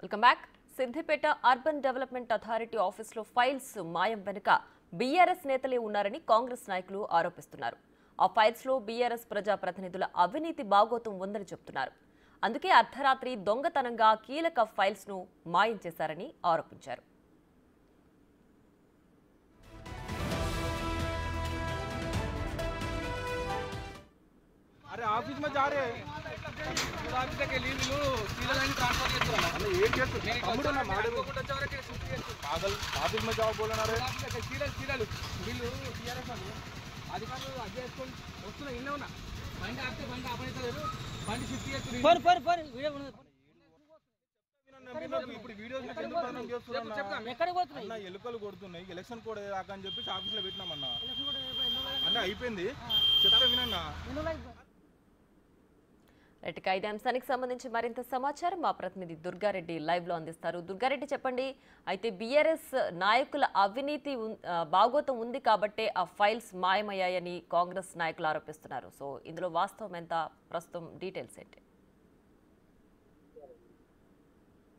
Welcome back. Siddipet urban development authority ఆఫీసులో files మాయం వెనుక బీఆర్ఎస్ నేతలే ఉన్నారని కాంగ్రెస్ నాయకులు ఆరోపిస్తున్నారు. ఆ ఫైల్స్ లో బీఆర్ఎస్ ప్రజాప్రతినిధుల అవినీతి బాగోతం ఉందని చెబుతున్నారు. అందుకే అర్ధరాత్రి దొంగతనంగా కీలక ఫైల్స్ ను మాయం చేశారని ఆరోపించారు. अरे ऑफिस में जा रहे हैं ऑफिस के लिए सीधा लाइन ट्रांसफर చేస్తున్నా అన్న ఏం చేస్తున్నా తమ్ముడు నా మాట పాగల్ ఆఫీస్ में जाओ बोलना रे सीधा వీళ్ళు టిఆర్ఎస్ వాళ్ళు అధికారులు అడ్జస్ట్కొని వస్తున్నా ఇన్నే ఉన్నా బండి ఆపితే బండి ఆపనేతలేరు బండి షిఫ్ట్ చేస్తున్నారు ఫర్ వీడియో ఇప్పుడు వీడియో ఎందుకు ప్రాబ్లం చేస్తున్నా ఎక్కడ పోతున్నా అన్న ఎలుకలు కొడుతున్నాయి ఎలక్షన్ కోడ్ రాక అని చెప్పి ఆఫీస్ లో పెట్టినామన్న అన్న అయిపోయింది చెప్తే వినన్నా రైట్ ఇదే అంశానికి సంబంధించి మరింత సమాచారం మా ప్రతినిధి దుర్గారెడ్డి లైవ్ లో అందిస్తారు. దుర్గారెడ్డి చెప్పండి, అయితే బీఆర్ఎస్ నాయకుల అవినీతి బాగోతం ఉంది కాబట్టే ఆ ఫైల్స్ మాయమయ్యాయని కాంగ్రెస్ నాయకులు ఆరోపిస్తున్నారు. సో ఇందులో వాస్తవం ఎంత, ప్రస్తుతం డీటెయిల్స్ ఏంటి?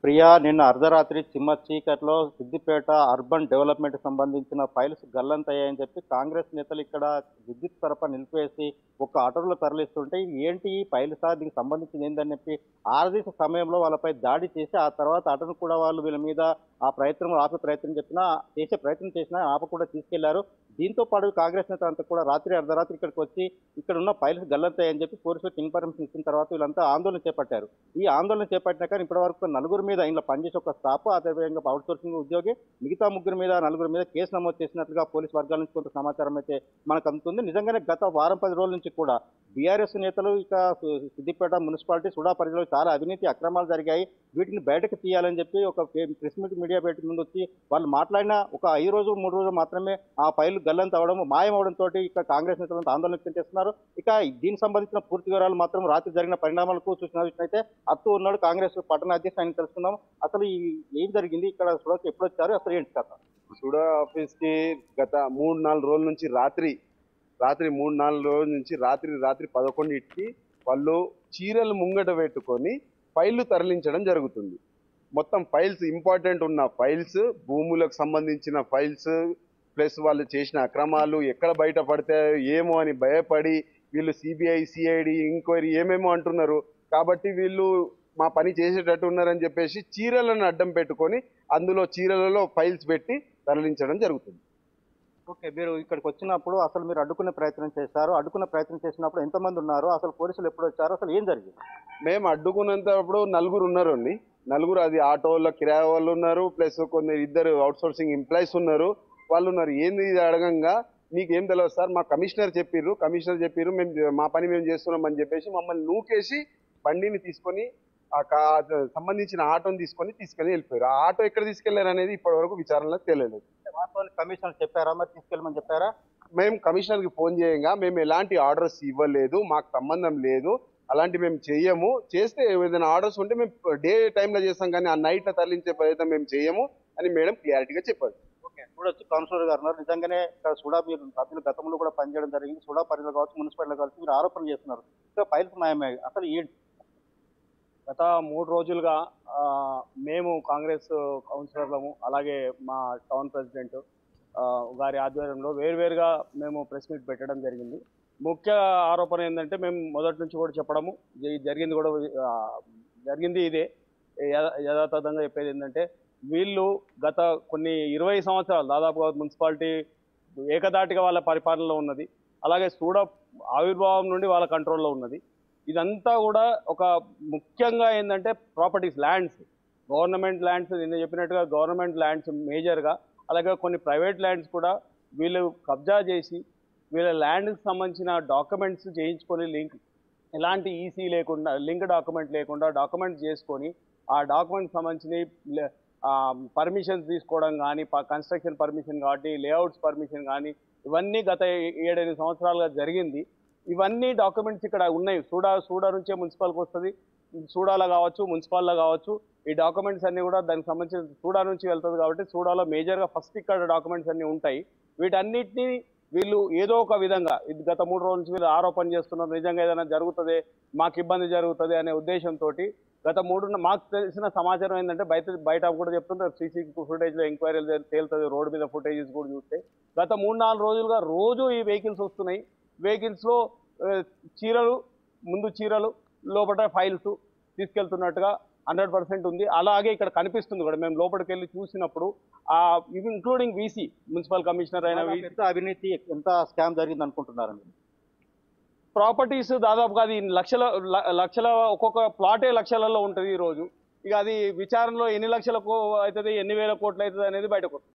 ప్రియా, నిన్న అర్ధరాత్రి చిమ్మ చీకట్లో సిద్దిపేట అర్బన్ డెవలప్మెంట్ సంబంధించిన ఫైల్స్ గల్లంతయ్యాయని చెప్పి కాంగ్రెస్ నేతలు ఇక్కడ విద్యుత్ సరఫరా నిలిపివేసి ఒక ఆటోలో తరలిస్తుంటే ఏంటి ఈ ఫైల్స్ దీనికి సంబంధించింది ఏందని చెప్పి ఆర్దిక సమయంలో వాళ్ళపై దాడి చేసి ఆ తర్వాత అటను కూడా వాళ్ళు వీళ్ళ మీద ఆ ప్రయత్నం ఆపే ప్రయత్నం చేసే ప్రయత్నం చేసినా ఆపకుండా తీసుకెళ్లారు. దీంతో పాటు కాంగ్రెస్ నేత అంతా కూడా అర్ధరాత్రి ఇక్కడికి వచ్చి ఇక్కడ ఉన్న ఫైల్స్ గల్లంతాయని చెప్పి పోలీసులకు ఇన్ఫర్మేషన్ ఇచ్చిన తర్వాత వీళ్ళంతా ఆందోళన చేపట్టారు. ఈ ఆందోళన చేపట్టినాక ఇప్పటి వరకు నలుగురు మీద ఇంట్లో పనిచేసే ఒక స్టాఫ్, అదేవిధంగా అవుట్ సోర్సింగ్ ఉద్యోగి, మిగతా నలుగురు మీద కేసు నమోదు చేసినట్లుగా పోలీసు వర్గాల నుంచి కొంత సమాచారం అయితే మనకు అందుతుంది. నిజంగానే గత వారం 10 రోజుల నుంచి కూడా బీఆర్ఎస్ నేతలు ఇక సిద్దిపేట మున్సిపాలిటీ సుడా పరిధిలో చాలా అవినీతి అక్రమాలు జరిగాయి, వీటిని బయటకు తీయాలని చెప్పి ఒక ప్రెస్ మీడియా బయట ముందు వచ్చి వాళ్ళు మాట్లాడిన ఒక 5 రోజులు 3 రోజులు మాత్రమే ఆ ఫైల్ గల్లంత అవడం మాయం అవడంతో ఇక కాంగ్రెస్ నేతలంతా ఆందోళన వ్యక్తం చేస్తున్నారు. ఇక దీనికి సంబంధించిన పూర్తి వివరాలు మాత్రం రాత్రి జరిగిన పరిణామాలకు చూసినట్లయితే అత్తు ఉన్నాడు కాంగ్రెస్ పట్టణ అధ్యక్షుడు, ఆయన తెలుసుకుందాం. అసలు ఏం జరిగింది, ఇక్కడ సుడాకి ఎప్పుడు వచ్చారు, అసలు ఏంటి కథ? సుడా ఆఫీస్ కి గత 3-4 రోజుల నుంచి రాత్రి 3-4 రోజుల నుంచి రాత్రి 11కి వాళ్ళు చీరలు ముంగట పెట్టుకొని ఫైళ్లు తరలించడం జరుగుతుంది. మొత్తం ఫైల్స్, ఇంపార్టెంట్ ఉన్న ఫైల్స్, భూములకు సంబంధించిన ఫైల్స్, ప్లస్ వాళ్ళు చేసిన అక్రమాలు ఎక్కడ బయటపడితే ఏమో అని భయపడి వీళ్ళు సిబిఐ సిఐడి ఎంక్వైరీ ఏమేమో అంటున్నారు. కాబట్టి వీళ్ళు మా పని చేసేటట్టు ఉన్నారని చెప్పేసి చీరలను అడ్డం పెట్టుకొని అందులో చీరలలో ఫైల్స్ పెట్టి తరలించడం జరుగుతుంది. ఓకే, మీరు ఇక్కడికి వచ్చినప్పుడు అసలు మీరు అడ్డుకునే ప్రయత్నం చేశారు. అడ్డుకునే ప్రయత్నం చేసినప్పుడు ఎంతమంది ఉన్నారు, అసలు పోలీసులు ఎప్పుడు వచ్చారు, అసలు ఏం జరిగింది? మేము అడ్డుకున్నంతప్పుడు 4 ఉన్నారు అండి. 4 అది ఆటోలో కిరాయి వాళ్ళు ఉన్నారు, ప్లస్ ఇద్దరు అవుట్ సోర్సింగ్ ఎంప్లాయీస్ ఉన్నారు. వాళ్ళు ఉన్నారు. ఏంది ఇది అడగంగా మీకేం తెలియదు సార్, మా కమిషనర్ చెప్పిర్రు మేము మా పని మేము చేస్తున్నాం అని చెప్పేసి మమ్మల్ని నూకేసి బండిని తీసుకొని సంబంధించిన ఆటోని తీసుకొని వెళ్ళిపోయారు. ఆ ఆటో ఎక్కడ తీసుకెళ్లారు అనేది ఇప్పటి వరకు విచారణలో తెలియలేదు. కమిషనర్ చెప్పారా, మరి తీసుకెళ్ళమని చెప్పారా? మేము కమిషనర్ కి ఫోన్ చేయంగా మేము ఎలాంటి ఆర్డర్స్ ఇవ్వలేదు, మాకు సంబంధం లేదు, అలాంటి మేము చెయ్యము, చేస్తే ఏదైనా ఆర్డర్స్ ఉంటే మేము డే టైంలో చేస్తాం కానీ ఆ నైట్ లో తరలించే ప్రయత్నం మేము చేయము అని మేడం క్లారిటీగా చెప్పారు. ఓకే, చూడొచ్చు కౌన్సిలర్ గారు ఉన్నారు. నిజంగానే ఇక్కడ సుడా మీరు సభ్యులు గతంలో కూడా పనిచేయడం జరిగింది, సుడా పరిధిలో కావచ్చు మున్సిపాలిటీలో కావచ్చు, మీరు ఆరోపణలు చేస్తున్నారు. ఇంకా ఫైల్స్ మాయమయ్యాయి, అసలు ఏంటి? గత 3 రోజులుగా మేము కాంగ్రెస్ కౌన్సిలర్లము, అలాగే మా టౌన్ ప్రెసిడెంట్ గారి ఆధ్వర్యంలో వేరువేరుగా మేము ప్రెస్ మీట్ పెట్టడం జరిగింది. ముఖ్య ఆరోపణ ఏంటంటే, మేము మొదటి నుంచి కూడా చెప్పడము జరిగింది ఇదే యథాతథంగా చెప్పేది ఏంటంటే, వీళ్ళు గత కొన్ని 20 సంవత్సరాలు దాదాపుగా మున్సిపాలిటీ ఏకదాటిగా వాళ్ళ పరిపాలనలో ఉన్నది, అలాగే సూడా ఆవిర్భావం నుండి వాళ్ళ కంట్రోల్లో ఉన్నది. ఇదంతా కూడా ఒక ముఖ్యంగా ఏంటంటే ప్రాపర్టీస్, ల్యాండ్స్, గవర్నమెంట్ ల్యాండ్స్, నేను చెప్పినట్టుగా గవర్నమెంట్ ల్యాండ్స్ మేజర్గా, అలాగే కొన్ని ప్రైవేట్ ల్యాండ్స్ కూడా వీళ్ళు కబ్జా చేసి వీళ్ళ ల్యాండ్కి సంబంధించిన డాక్యుమెంట్స్ చేయించుకొని ఎలాంటి ఈసీ లేకుండా, లింక్ డాక్యుమెంట్ లేకుండా డాక్యుమెంట్స్ చేసుకొని ఆ డాక్యుమెంట్స్ సంబంధించిన పర్మిషన్స్ తీసుకోవడం కానీ, కన్స్ట్రక్షన్ పర్మిషన్ కాబట్టి, లేఅవుట్స్ పర్మిషన్ కానీ, ఇవన్నీ గత 7-8 సంవత్సరాలుగా జరిగింది. ఇవన్నీ డాక్యుమెంట్స్ ఇక్కడ ఉన్నాయి. సూడా నుంచే మున్సిపల్కి వస్తుంది, సూడాలో కావచ్చు మున్సిపాల్లో కావచ్చు, ఈ డాక్యుమెంట్స్ అన్ని కూడా దానికి సంబంధించిన సూడా నుంచి వెళ్తుంది. కాబట్టి సూడాలో మేజర్గా ఫస్ట్ ఇక్కడ డాక్యుమెంట్స్ అన్ని ఉంటాయి. వీటన్నిటినీ వీళ్ళు ఏదో ఒక విధంగా గత 3 రోజుల నుంచి వీళ్ళు ఆరోపణ చేస్తున్నారు, నిజంగా ఏదైనా జరుగుతుంది, మాకు ఇబ్బంది జరుగుతుంది అనే ఉద్దేశంతో మాకు తెలిసిన సమాచారం ఏంటంటే బయట కూడా చెప్తుంటారు, సీసీ ఫుటేజ్లో ఎంక్వైరీలు తేలుతుంది, రోడ్డు మీద ఫుటేజెస్ కూడా చూస్తే గత 3-4 రోజులుగా రోజు ఈ వెహికల్స్ వస్తున్నాయి. వెహికల్స్లో చీరలు, ముందు చీరలు, లోపల ఫైల్స్ తీసుకెళ్తున్నట్టుగా 100% ఉంది. అలాగే ఇక్కడ కనిపిస్తుంది కూడా, మేము లోపలికి వెళ్ళి చూసినప్పుడు ఇంక్లూడింగ్ వీసీ, మున్సిపల్ కమిషనర్ అయిన ఎంత అవినీతి, ఎంత స్కామ్ జరిగింది అనుకుంటున్నారండి? ప్రాపర్టీస్ దాదాపుగా అది లక్షల ఒక్కొక్క ప్లాటే లక్షలలో ఉంటుంది ఈ రోజు. ఇక అది విచారణలో ఎన్ని లక్షలకు అవుతుంది, ఎన్ని వేల కోట్లు అవుతుంది అనేది బయటకు